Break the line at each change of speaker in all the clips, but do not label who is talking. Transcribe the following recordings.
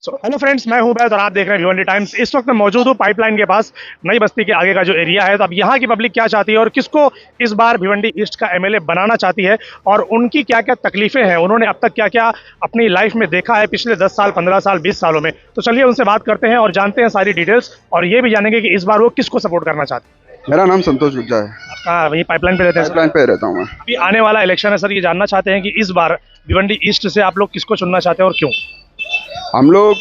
Hello friends, मैं हूं बैद और आप देख रहे हैं भिवंडी टाइम्स। इस वक्त मैं मौजूद हूं पाइपलाइन के पास, नई बस्ती के आगे का जो एरिया है। तो अब यहाँ की पब्लिक क्या चाहती है और किसको इस बार भिवंडी ईस्ट का एमएलए बनाना चाहती है और उनकी क्या क्या तकलीफें हैं, उन्होंने अब तक क्या क्या अपनी लाइफ में देखा है पिछले 10 साल, 15 साल, 20 सालों में। तो चलिए उनसे बात करते हैं और जानते हैं सारी डिटेल्स और ये भी जानेंगे कि इस बार वो किसको सपोर्ट करना चाहते हैं।
मेरा नाम संतोष गुज्जा है।
आपका वहीं पाइपलाइन पे रहते हैं?
पाइपलाइन पे रहता हूँ मैं।
अभी आने वाला इलेक्शन है सर, ये जानना चाहते हैं कि इस बार भिवंडी ईस्ट से आप लोग किसको चुनना चाहते हैं और क्यों?
हम लोग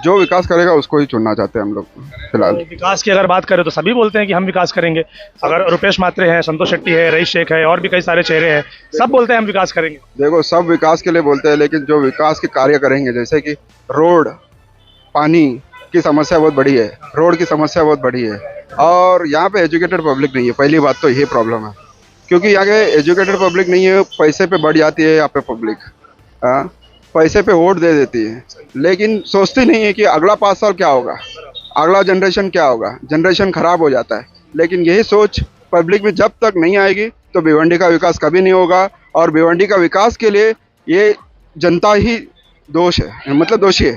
जो विकास करेगा उसको ही चुनना चाहते हैं हम लोग फिलहाल।
विकास की अगर बात करें तो सभी बोलते हैं कि हम विकास करेंगे। अगर रुपेश मात्रे हैं, संतोष शेट्टी है, रईस शेख है और भी कई सारे चेहरे हैं, सब बोलते हैं हम विकास करेंगे।
देखो, सब विकास के लिए बोलते हैं, लेकिन जो विकास के कार्य करेंगे, जैसे कि रोड, पानी की समस्या बहुत बड़ी है, रोड की समस्या बहुत बड़ी है और यहाँ पे एजुकेटेड पब्लिक नहीं है। पहली बात तो यही प्रॉब्लम है, क्योंकि यहाँ के एजुकेटेड पब्लिक नहीं है। पैसे पे बढ़ जाती है यहाँ पे पब्लिक, पैसे पे वोट दे देती है, लेकिन सोचती नहीं है कि अगला 5 साल क्या होगा, अगला जनरेशन क्या होगा। जनरेशन खराब हो जाता है, लेकिन यही सोच पब्लिक में जब तक नहीं आएगी तो भिवंडी का विकास कभी नहीं होगा। और भिवंडी का विकास के लिए ये जनता ही दोष है, मतलब दोषी है,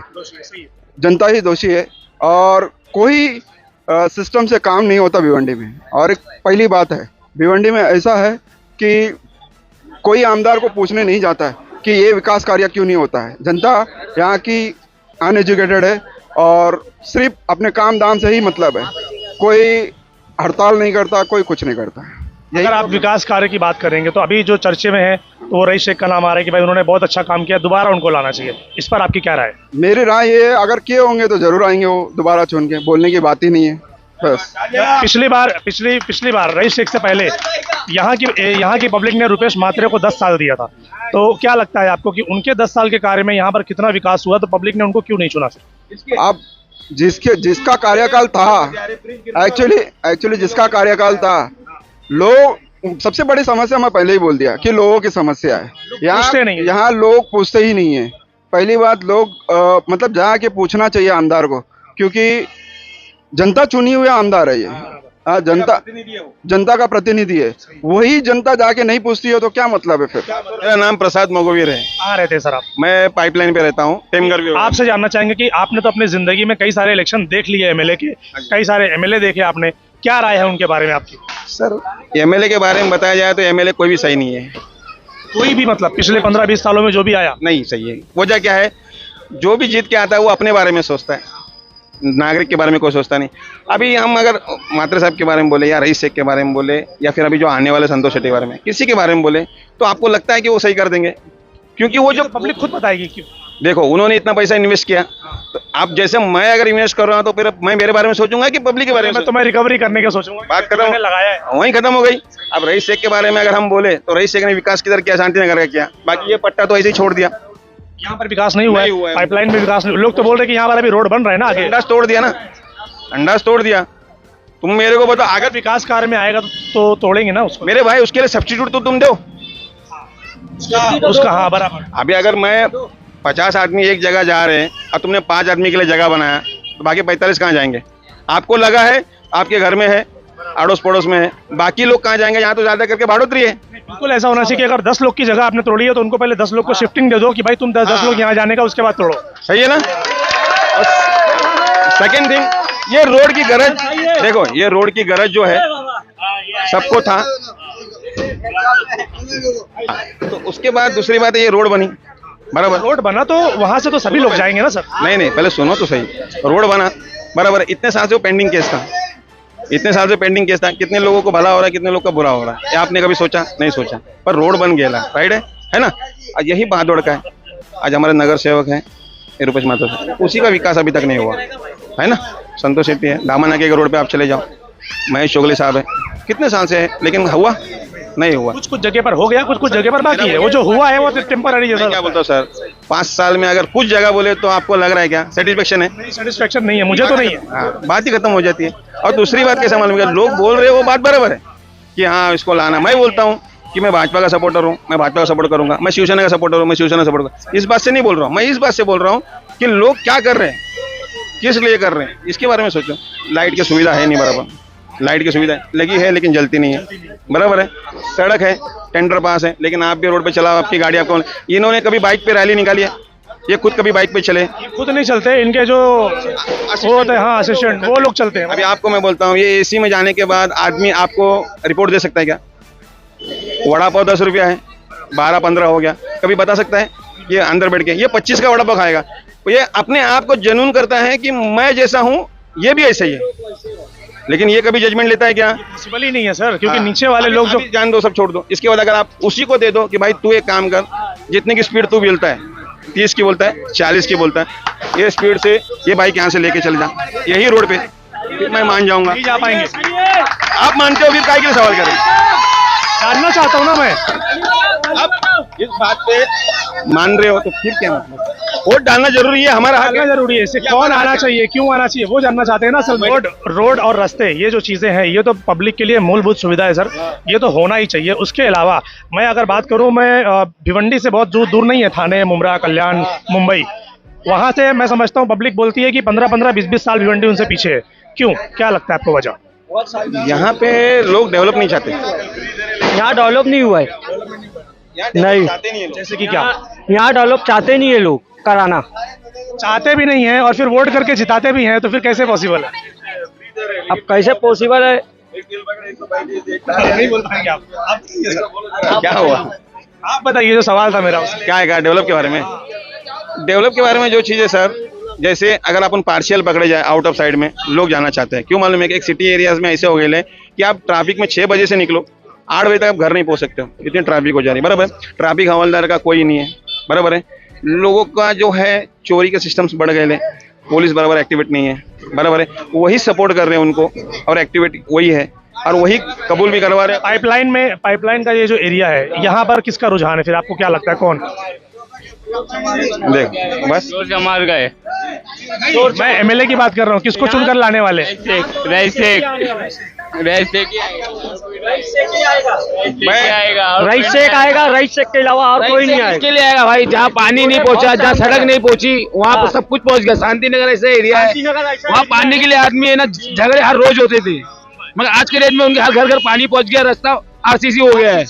जनता ही दोषी है और कोई सिस्टम से काम नहीं होता भिवंडी में। और एक पहली बात है, भिवंडी में ऐसा है कि कोई आमदार को पूछने नहीं जाता है कि ये विकास कार्य क्यों नहीं होता है। जनता यहाँ की अनएजुकेटेड है और सिर्फ अपने काम दाम से ही मतलब है, कोई हड़ताल नहीं करता, कोई कुछ नहीं करता।
अगर आप विकास कार्य की बात करेंगे तो अभी जो चर्चे में है तो वो रईस शेख का नाम आ रहा है कि भाई उन्होंने बहुत अच्छा काम किया, दोबारा उनको लाना चाहिए। इस पर आपकी क्या राय है?
मेरी राय ये है, अगर किए होंगे तो जरूर आएंगे वो दोबारा चुन के, बोलने की बात ही नहीं है बस। पिछली बार रईस शेख से पहले यहाँ की पब्लिक ने रुपेश मात्रे को 10 साल दिया था। तो क्या लगता है आपको कि उनके 10 साल के कार्य में यहाँ पर कितना विकास हुआ, तो पब्लिक ने उनको क्यों नहीं चुना? अब जिसका कार्यकाल था, एक्चुअली जिसका कार्यकाल था, लोग, सबसे बड़ी समस्या मैं पहले ही बोल दिया कि लोगों की समस्या है। यहाँ लोग पूछते ही नहीं है। पहली बात, लोग मतलब जाके पूछना चाहिए आमदार को, क्योंकि जनता चुनी हुई आमदार है ये। जनता का प्रतिनिधि है, वही जनता जाके नहीं पूछती है तो क्या मतलब है फिर?
मेरा नाम प्रसाद मोगवीर है।
कहाँ रहते हैं सर आप?
मैं पाइपलाइन पे रहता हूँ, टेमगर।
आपसे जानना चाहेंगे कि आपने तो अपनी जिंदगी में कई सारे इलेक्शन देख लिए एमएलए के, कई सारे एमएलए देखे आपने, क्या राय है उनके बारे में आपकी?
सर, एमएलए के बारे में बताया जाए तो एमएलए कोई भी सही नहीं है।
कोई भी मतलब पिछले 15-20 सालों में जो भी आया
नहीं सही है। वजह क्या है, जो भी जीत के आता है वो अपने बारे में सोचता है, नागरिक के बारे में कोई सोचता नहीं। अभी हम अगर मात्रे साहब के बारे में बोले या रईस शेख के बारे में बोले या फिर अभी जो आने वाले संतोष शेट्टी के बारे में, किसी के बारे में बोले तो आपको लगता है कि वो सही कर देंगे, क्योंकि वो जो
पब्लिक खुद बताएगी क्यों।
देखो, उन्होंने इतना पैसा इन्वेस्ट किया, तो आप जैसे मैं अगर इन्वेस्ट कर रहा हूँ तो फिर मैं मेरे बारे में सोचूंगा कि पब्लिक के बारे में?
तो मैं रिकवरी करने का सोचूंगा।
बात कर रहा हूँ,
लगाया है
वहीं खत्म हो गई। अब रईस शेख के बारे में अगर हम बोले तो रईस शेख ने विकास किधर किया, शांतिनगर का किया, बाकी ये पट्टा तो ऐसे ही छोड़ दिया।
यहाँ पर विकास नहीं हुआ है, पाइपलाइन में विकास नहीं। लोग तो बोल रहे कि यहाँ पर अभी रोड बन रहा है ना, आगे
अंदाज तोड़ दिया ना, अंदाज तोड़ दिया। तुम मेरे को बताओ, अगर
विकास कार्य में आएगा तो तोड़ेंगे ना उसको।
मेरे भाई, उसके लिए सब्स्टिट्यूट तो तुम दो
उसका। हाँ, बराबर।
अभी अगर मैं 50 आदमी एक जगह जा रहे हैं और तुमने 5 आदमी के लिए जगह बनाया, तो बाकी 45 कहाँ जाएंगे? आपको लगा है आपके घर में है, अड़ोस पड़ोस में है, बाकी लोग कहाँ जाएंगे? यहाँ तो ज्यादा करके भाड़ोतरी है।
बिल्कुल ऐसा होना चाहिए कि अगर 10 लोग की जगह आपने तोड़ी है तो उनको पहले 10 लोग को शिफ्टिंग दे दो कि भाई तुम 10 लोग यहाँ जाने का, उसके बाद तोड़ो।
सही है ना? सेकेंड थिंग, ये रोड की गरज, देखो ये रोड की गरज जो है सबको था, तो उसके बाद दूसरी बात है ये रोड बनी, बराबर।
रोड बना तो वहां से तो सभी लोग जाएंगे ना सर।
नहीं, पहले सुनो तो सही। रोड बना, बराबर। इतने साल से वो पेंडिंग केस था, इतने साल से पेंडिंग केस था। कितने लोगों को भला हो रहा है, कितने लोग का बुरा हो रहा है, आपने कभी सोचा? नहीं सोचा। पर रोड बन गया, राइट है ना? आज यही बहादुर का है। आज हमारे नगर सेवक हैं रुपेश मात्रे, उसी का विकास अभी तक नहीं हुआ है ना। संतोष शेट्टी है, दामनके के रोड पे आप चले जाओ, महेश चोगले साहब है, कितने साल से है, लेकिन हुआ नहीं हुआ।
कुछ जगह पर हो गया, कुछ जगह पर बाकी है। वो जो हुआ है वो टेम्पररी है।
क्या बोलता हूँ सर, 5 साल में अगर कुछ जगह बोले तो आपको लग रहा है क्या सेटिस्फेक्शन है?
सेटिस्फेक्शन नहीं है, मुझे तो नहीं है।
हाँ, बात ही खत्म हो जाती है। और दूसरी बात कैसे मालूम है, लोग बोल रहे हैं वो बात बराबर है कि हाँ इसको लाना। मैं बोलता हूँ कि मैं भाजपा का सपोर्टर हूँ, मैं भाजपा का सपोर्ट करूंगा। मैं शिवसेना का सपोर्टर हूँ, मैं शिवसेना सपोर्ट करूँगा। इस बात से नहीं बोल रहा हूँ, मैं इस बात से बोल रहा हूँ कि लोग क्या कर रहे हैं, किस लिए कर रहे हैं, इसके बारे में सोचो। लाइट की सुविधा है नहीं बराबर, लाइट की सुविधा लगी है लेकिन जलती नहीं है, बराबर है। सड़क है, टेंडर पास है, लेकिन आप भी रोड पे चलाओ, आपकी गाड़ी आपको। इन्होंने कभी बाइक पे रैली निकाली है? ये खुद कभी बाइक पे चले,
खुद नहीं चलते, इनके जो वो होते हैं, हाँ असिस्टेंट, वो लोग चलते हैं।
अभी आपको मैं बोलता हूँ, ये एसी में जाने के बाद आदमी आपको रिपोर्ट दे सकता है क्या? वड़ा पाव 10 रुपया है, 12-15 हो गया, कभी बता सकता है? ये अंदर बैठ के ये 25 का वड़ा पाव खाएगा, ये अपने आप को जुनून करता है कि मैं जैसा हूँ ये भी ऐसा ही है, लेकिन ये कभी जजमेंट लेता है क्या?
पॉसिबल ही नहीं है सर, क्योंकि नीचे वाले लोग जो
जान दो, सब छोड़ दो। इसके बाद अगर आप उसी को दे दो कि भाई तू एक काम कर, जितने की स्पीड तू बोलता है, 30 की बोलता है, 40 की बोलता है, ये स्पीड से ये बाइक यहाँ से लेके चले जा, यही रोड पे, फिर मैं मान जाऊंगा।
नहीं जा पाएंगे।
आप मानते हो फिर काय के लिए सवाल करें?
जानना चाहता हूँ ना मैं।
आप इस बात पे मान रहे हो तो फिर क्या मतलब? वोट डालना जरूरी है, हमारा हक
जानना
है।
जरूरी है, इसे कौन आना चाहिए, क्यों आना चाहिए, वो जानना चाहते हैं ना सर। रोड और रास्ते, ये जो चीजें हैं, ये तो पब्लिक के लिए मूलभूत सुविधा है सर, ये तो होना ही चाहिए। उसके अलावा मैं अगर बात करूं, मैं भिवंडी से बहुत दूर नहीं है, थाने, मुमरा, कल्याण, मुंबई, वहां से मैं समझता हूँ पब्लिक बोलती है कि 15-15, 20-20 साल भिवंडी उनसे पीछे है। क्यों, क्या लगता है आपको वजह?
यहाँ पे लोग डेवलप नहीं चाहते,
यहाँ डेवलप नहीं हुआ है, नहीं।
चाहते नहीं है लोग।
जैसे कि क्या
यहाँ डेवलप चाहते नहीं है लोग कराना।
चाहते भी नहीं है और फिर वोट करके जिताते भी हैं, तो फिर कैसे पॉसिबल है?
अब कैसे पॉसिबल है?
नहीं बोल पाएंगे आप
क्या हुआ?
आप बताइए, जो सवाल था मेरा उसमें।
क्या है क्या डेवलप के बारे में? डेवलप के बारे में जो चीज़ है सर, जैसे अगर अपन पार्शियल पकड़े जाए, आउट ऑफ साइड में लोग जाना चाहते हैं, क्यों मालूम है कि एक सिटी एरियाज में ऐसे हो गए कि आप ट्रैफिक में 6 बजे से निकलो, 8 बजे तक आप घर नहीं पहुंच सकते हो, इतनी ट्रैफिक हो जा रही है, बराबर। ट्रैफिक हवलदार का कोई नहीं है, बराबर है। लोगों का जो है चोरी के सिस्टम्स बढ़ गए, पुलिस बराबर एक्टिवेट नहीं है, बराबर है। वही सपोर्ट कर रहे हैं उनको और एक्टिवेट वही है और वही कबूल भी करवा रहे हैं।
पाइपलाइन का ये जो एरिया है, यहाँ पर किसका रुझान है फिर, आपको क्या लगता है, कौन?
देख बस
मार गए।
मैं एमएलए की बात कर रहा हूँ, किसको चुनकर लाने वाले?
रईस शेख आएगा, रईस शेख के अलावा और कोई नहीं आएगा।
इसके लिए आएगा भाई, जहाँ पानी नहीं पहुंचा, जहाँ सड़क नहीं पहुंची, वहाँ पर सब कुछ पहुंच गया। शांति नगर ऐसा एरिया है, वहाँ पानी के लिए आदमी है ना, झगड़े हर रोज होते थे, मगर आज के डेट में उनके हर घर घर पानी पहुंच गया, रास्ता आरसीसी हो गया है।